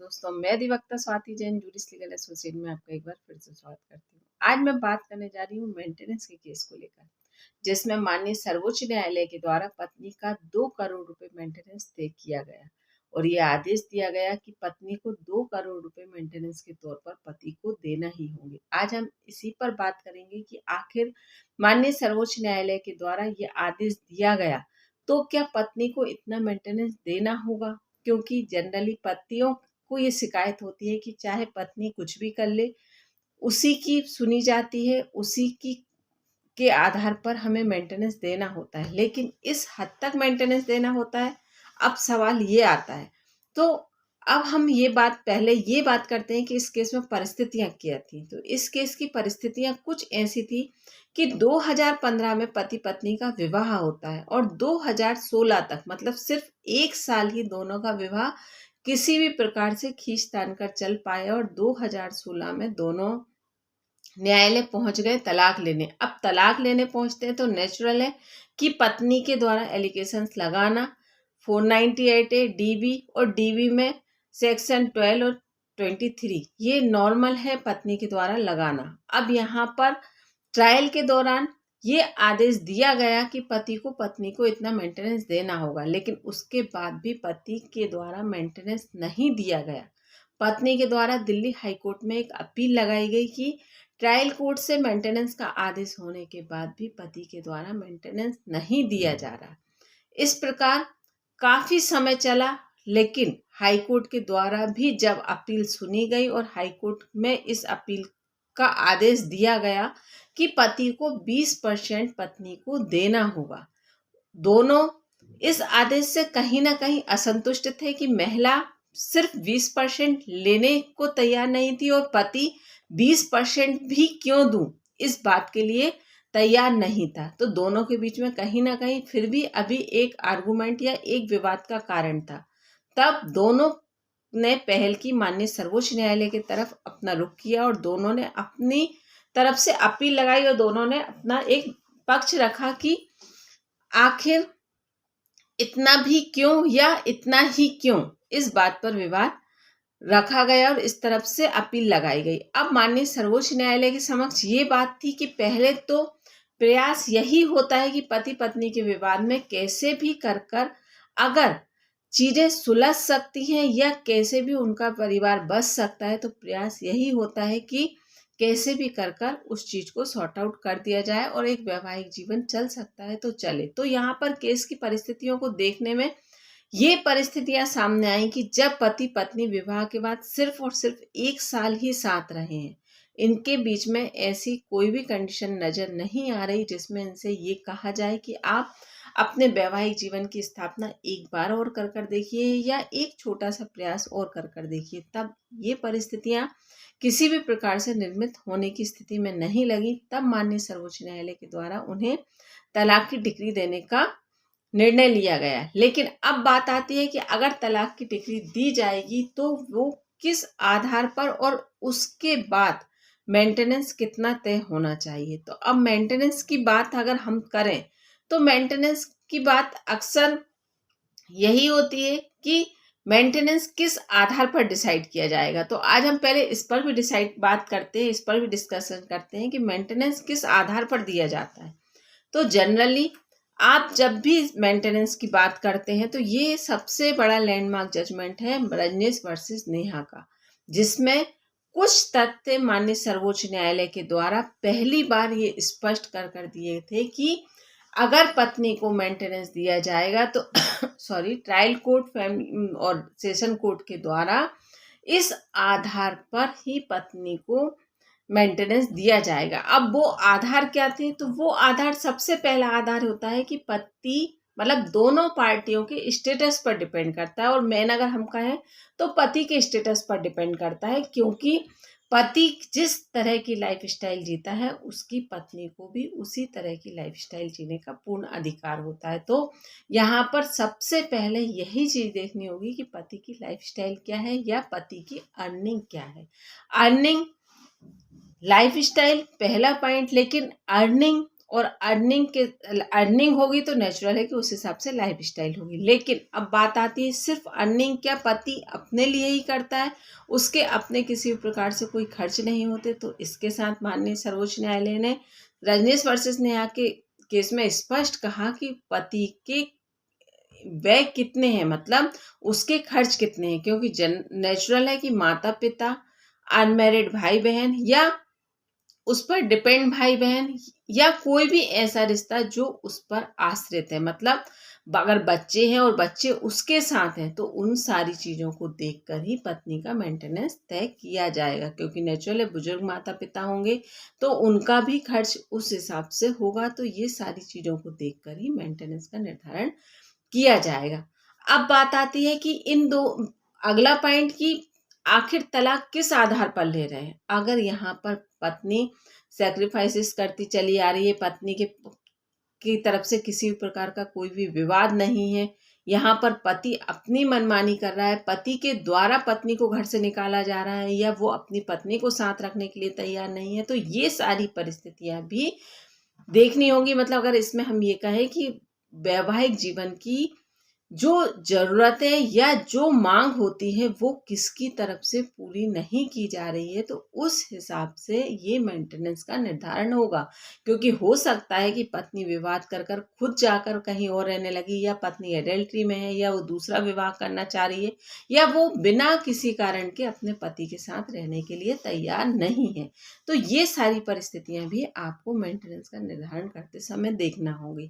दोस्तों, मैं अधिवक्ता स्वाति जैन जूडिस लीगल एसोसिएट में आपका एक बार फिर से स्वागत करती हूँ। आज मैं बात करने जा रही हूँ मेंटेनेंस के केस को लेकर, जिसमें माननीय सर्वोच्च न्यायालय के द्वारा पत्नी का 2 करोड़ रुपए मेंटेनेंस तय किया गया और ये आदेश दिया गया कि पत्नी को 2 करोड़ रुपए मेंटेनेंस के तौर पर पति को देना ही होंगे। आज हम इसी पर बात करेंगे कि आखिर माननीय सर्वोच्च न्यायालय के द्वारा ये आदेश दिया गया तो क्या पत्नी को इतना मेंटेनेंस देना होगा, क्योंकि जनरली पतियों को ये शिकायत होती है कि चाहे पत्नी कुछ भी कर ले, उसी की सुनी जाती है, उसी की के आधार पर हमें मेंटेनेंस देना होता है। लेकिन इस हद तक मेंटेनेंस देना होता है, अब सवाल ये आता है। तो अब हम ये बात करते हैं कि इस केस में परिस्थितियां क्या थी। तो इस केस की परिस्थितियां कुछ ऐसी थी कि 2015 में पति पत्नी का विवाह होता है और 2016 तक, मतलब सिर्फ 1 साल ही दोनों का विवाह किसी भी प्रकार से खींचतान कर चल पाए और 2016 में दोनों न्यायालय पहुंच गए तलाक लेने। अब तलाक लेने पहुंचते हैं तो नेचुरल है कि पत्नी के द्वारा एलिगेशंस लगाना 498 ए डीबी और डीबी में सेक्शन 12 और 23 ये नॉर्मल है पत्नी के द्वारा लगाना। अब यहाँ पर ट्रायल के दौरान ये आदेश दिया गया कि पति को पत्नी को इतना मेंटेनेंस देना होगा, लेकिन उसके बाद भी पति के द्वारा मेंटेनेंस नहीं दिया गया। पत्नी के द्वारा दिल्ली हाई कोर्ट में एक अपील लगाई गई कि ट्रायल कोर्ट से मेंटेनेंस का आदेश होने के बाद भी पति के द्वारा मेंटेनेंस नहीं दिया जा रहा। इस प्रकार काफी समय चला, लेकिन हाई कोर्ट के द्वारा भी जब अपील सुनी गई और हाई कोर्ट में इस अपील का आदेश दिया गया कि पति को 20% पत्नी को देना होगा। दोनों इस आदेश से कहीं ना कहीं असंतुष्ट थे कि महिला सिर्फ 20% लेने को तैयार नहीं थी और पति 20% भी क्यों दूं, इस बात के लिए तैयार नहीं था। तो दोनों के बीच में कहीं ना कहीं फिर भी अभी एक आर्गुमेंट या एक विवाद का कारण था। तब दोनों ने पहल की, माननीय सर्वोच्च न्यायालय की तरफ अपना रुख किया और दोनों ने अपनी तरफ से अपील लगाई और दोनों ने अपना एक पक्ष रखा कि आखिर इतना भी क्यों या इतना ही क्यों, इस बात पर विवाद रखा गया और इस तरफ से अपील लगाई गई। अब माननीय सर्वोच्च न्यायालय के समक्ष ये बात थी कि पहले तो प्रयास यही होता है कि पति पत्नी के विवाद में कैसे भी कर अगर चीजें सुलझ सकती हैं या कैसे भी उनका परिवार बच सकता है, तो प्रयास यही होता है कि कैसे भी कर उस चीज को सॉर्ट आउट कर दिया जाए और एक वैवाहिक जीवन चल सकता है तो चले। तो यहाँ पर केस की परिस्थितियों को देखने में ये परिस्थितियां सामने आई कि जब पति पत्नी विवाह के बाद सिर्फ और सिर्फ 1 साल ही साथ रहे हैं, इनके बीच में ऐसी कोई भी कंडीशन नजर नहीं आ रही जिसमें इनसे ये कहा जाए कि आप अपने वैवाहिक जीवन की स्थापना एक बार और कर देखिए या एक छोटा सा प्रयास और कर देखिए। तब ये परिस्थितियां किसी भी प्रकार से निर्मित होने की स्थिति में नहीं लगी। तब माननीय सर्वोच्च न्यायालय के द्वारा उन्हें तलाक की डिक्री देने का निर्णय लिया गया। लेकिन अब बात आती है कि अगर तलाक की डिक्री दी जाएगी तो वो किस आधार पर और उसके बाद मेंटेनेंस कितना तय होना चाहिए। तो अब मेंटेनेंस की बात अगर हम करें तो मेंटेनेंस की बात अक्सर यही होती है कि मेंटेनेंस किस आधार पर डिसाइड किया जाएगा। तो आज हम पहले इस पर भी इस पर भी डिस्कशन करते हैं कि मेंटेनेंस किस आधार पर दिया जाता है। तो जनरली आप जब भी मेंटेनेंस की बात करते हैं तो ये सबसे बड़ा लैंडमार्क जजमेंट है रजनीश वर्सेस नेहा का, जिसमें कुछ तथ्य माननीय सर्वोच्च न्यायालय के द्वारा पहली बार ये स्पष्ट कर दिए थे कि अगर पत्नी को मेंटेनेंस दिया जाएगा तो ट्रायल कोर्ट फैमिली और सेशन कोर्ट के द्वारा इस आधार पर ही पत्नी को मेंटेनेंस दिया जाएगा। अब वो आधार क्या थे, तो वो आधार सबसे पहला आधार होता है कि पति मतलब दोनों पार्टियों के स्टेटस पर डिपेंड करता है और मेन अगर हम कहें तो पति के स्टेटस पर डिपेंड करता है, क्योंकि पति जिस तरह की लाइफस्टाइल जीता है उसकी पत्नी को भी उसी तरह की लाइफस्टाइल जीने का पूर्ण अधिकार होता है। तो यहाँ पर सबसे पहले यही चीज देखनी होगी कि पति की लाइफस्टाइल क्या है या पति की अर्निंग क्या है। अर्निंग लाइफस्टाइल पहला पॉइंट, लेकिन अर्निंग और अर्निंग होगी तो नेचुरल है कि उस हिसाब से लाइफ स्टाइल होगी। लेकिन अब बात आती है सिर्फ अर्निंग क्या पति अपने लिए ही करता है, उसके अपने किसी भी प्रकार से कोई खर्च नहीं होते, तो इसके साथ माननीय सर्वोच्च न्यायालय ने रजनीश वर्सेस नेहा के केस में स्पष्ट कहा कि पति के व्यय कितने हैं, मतलब उसके खर्च कितने हैं, क्योंकि नेचुरल है कि माता पिता, अनमैरिड भाई बहन या उस पर डिपेंड भाई बहन या कोई भी ऐसा रिश्ता जो उस पर आश्रित है, मतलब अगर बच्चे हैं और बच्चे उसके साथ हैं तो उन सारी चीज़ों को देखकर ही पत्नी का मेंटेनेंस तय किया जाएगा, क्योंकि नेचुरली बुजुर्ग माता पिता होंगे तो उनका भी खर्च उस हिसाब से होगा। तो ये सारी चीज़ों को देखकर ही मेंटेनेंस का निर्धारण किया जाएगा। अब बात आती है कि इन दो अगला पॉइंट की आखिर तलाक किस आधार पर ले रहे हैं। अगर यहाँ पर पत्नी सैक्रिफाइसेस करती चली आ रही है, पत्नी की तरफ से किसी भी प्रकार का कोई भी विवाद नहीं है, यहाँ पर पति अपनी मनमानी कर रहा है, पति के द्वारा पत्नी को घर से निकाला जा रहा है या वो अपनी पत्नी को साथ रखने के लिए तैयार नहीं है, तो ये सारी परिस्थितियां भी देखनी होंगी। मतलब अगर इसमें हम ये कहें कि वैवाहिक जीवन की जो ज़रूरतें या जो मांग होती है वो किसकी तरफ से पूरी नहीं की जा रही है, तो उस हिसाब से ये मेंटेनेंस का निर्धारण होगा। क्योंकि हो सकता है कि पत्नी विवाद कर कर खुद जाकर कहीं और रहने लगी, या पत्नी एडल्ट्री में है, या वो दूसरा विवाह करना चाह रही है, या वो बिना किसी कारण के अपने पति के साथ रहने के लिए तैयार नहीं है। तो ये सारी परिस्थितियां भी आपको मेंटेनेंस का निर्धारण करते समय देखना होगी।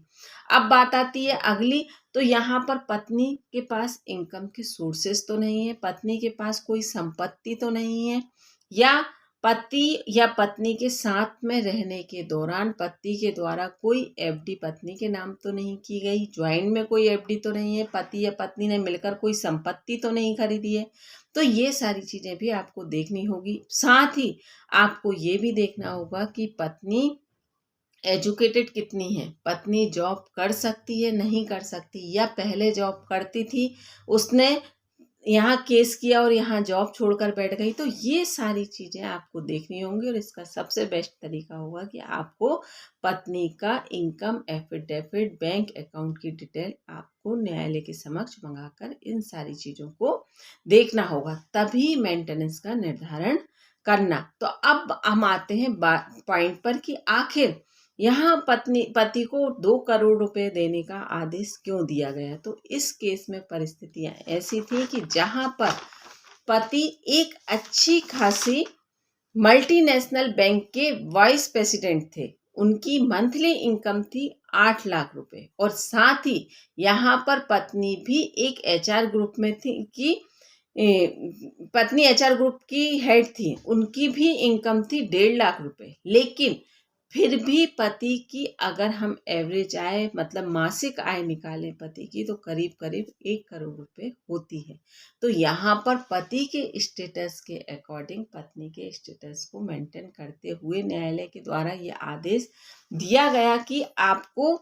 अब बात आती है अगली, तो यहाँ पर पत्नी के पास इनकम के सोर्सेस तो नहीं है, पत्नी के पास कोई संपत्ति तो नहीं है, या पति या पत्नी के साथ में रहने के दौरान पति के द्वारा कोई एफडी पत्नी के नाम तो नहीं की गई, ज्वाइंट में कोई एफडी तो नहीं है, पति या पत्नी ने मिलकर कोई संपत्ति तो नहीं खरीदी है। तो ये सारी चीजें भी आपको देखनी होगी। साथ ही आपको ये भी देखना होगा कि पत्नी एजुकेटेड कितनी है, पत्नी जॉब कर सकती है नहीं कर सकती, या पहले जॉब करती थी उसने यहाँ केस किया और यहाँ जॉब छोड़कर बैठ गई। तो ये सारी चीज़ें आपको देखनी होंगी और इसका सबसे बेस्ट तरीका होगा कि आपको पत्नी का इनकम एफिडेविट, बैंक अकाउंट की डिटेल आपको न्यायालय के समक्ष मंगाकर इन सारी चीज़ों को देखना होगा, तभी मेंटेनेंस का निर्धारण करना। तो अब हम आते हैं पॉइंट पर कि आखिर यहाँ पति को 2 करोड़ रुपए देने का आदेश क्यों दिया गया। तो इस केस में परिस्थितियां ऐसी थी कि जहां पर पति एक अच्छी खासी मल्टीनेशनल बैंक के वाइस प्रेसिडेंट थे, उनकी मंथली इनकम थी 8 लाख रुपए, और साथ ही यहाँ पर पत्नी भी एक एचआर ग्रुप में थी कि पत्नी एचआर ग्रुप की हेड थी, उनकी भी इनकम थी 1.5 लाख रुपए। लेकिन फिर भी पति की अगर हम एवरेज आय मतलब मासिक आय निकालें पति की, तो करीब करीब 1 करोड़ रुपए होती है। तो यहाँ पर पति के स्टेटस के अकॉर्डिंग पत्नी के स्टेटस को मेंटेन करते हुए न्यायालय के द्वारा ये आदेश दिया गया कि आपको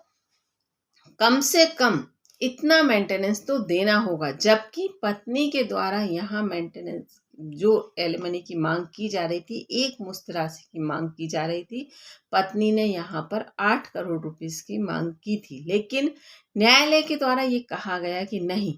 कम से कम इतना मेंटेनेंस तो देना होगा। जबकि पत्नी के द्वारा यहाँ मेंटेनेंस जो एलिमनी की मांग की जा रही थी, एक मुश्त राशि की मांग की जा रही थी, पत्नी ने यहाँ पर 8 करोड़ रुपीस की मांग की थी। लेकिन न्यायालय के द्वारा ये कहा गया कि नहीं,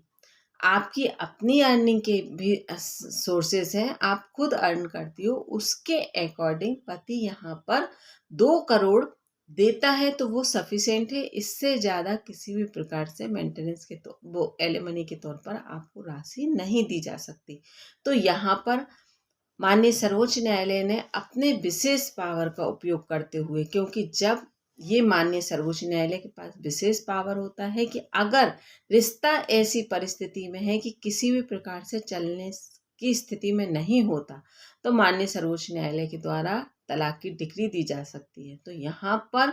आपकी अपनी अर्निंग के भी सोर्सेस हैं, आप खुद अर्न करती हो, उसके अकॉर्डिंग पति यहाँ पर 2 करोड़ देता है तो वो सफिशिएंट है। इससे ज़्यादा किसी भी प्रकार से मेंटेनेंस के तो वो एलिमनी के तौर पर आपको राशि नहीं दी जा सकती। तो यहाँ पर माननीय सर्वोच्च न्यायालय ने अपने विशेष पावर का उपयोग करते हुए, क्योंकि जब ये माननीय सर्वोच्च न्यायालय के पास विशेष पावर होता है कि अगर रिश्ता ऐसी परिस्थिति में है कि किसी भी प्रकार से चलने की स्थिति में नहीं होता, तो माननीय सर्वोच्च न्यायालय के द्वारा तलाक की डिक्री दी जा सकती है। तो यहाँ पर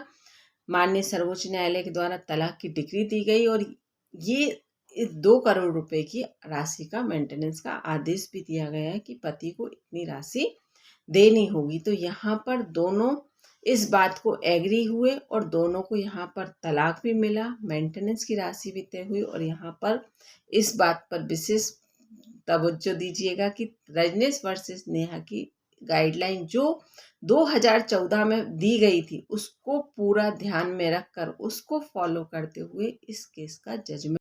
माननीय सर्वोच्च न्यायालय के द्वारा तलाक की डिक्री दी गई और ये 2 करोड़ रुपए की राशि का मेंटेनेंस का आदेश भी दिया गया है कि पति को इतनी राशि देनी होगी। तो यहाँ पर दोनों इस बात को एग्री हुए और दोनों को यहाँ पर तलाक भी मिला, मेंटेनेंस की राशि भी तय हुई। और यहाँ पर इस बात पर विशेष तवज्जो दीजिएगा कि रजनीश वर्सेस नेहा की गाइडलाइन जो 2014 में दी गई थी उसको पूरा ध्यान में रखकर उसको फॉलो करते हुए इस केस का जजमेंट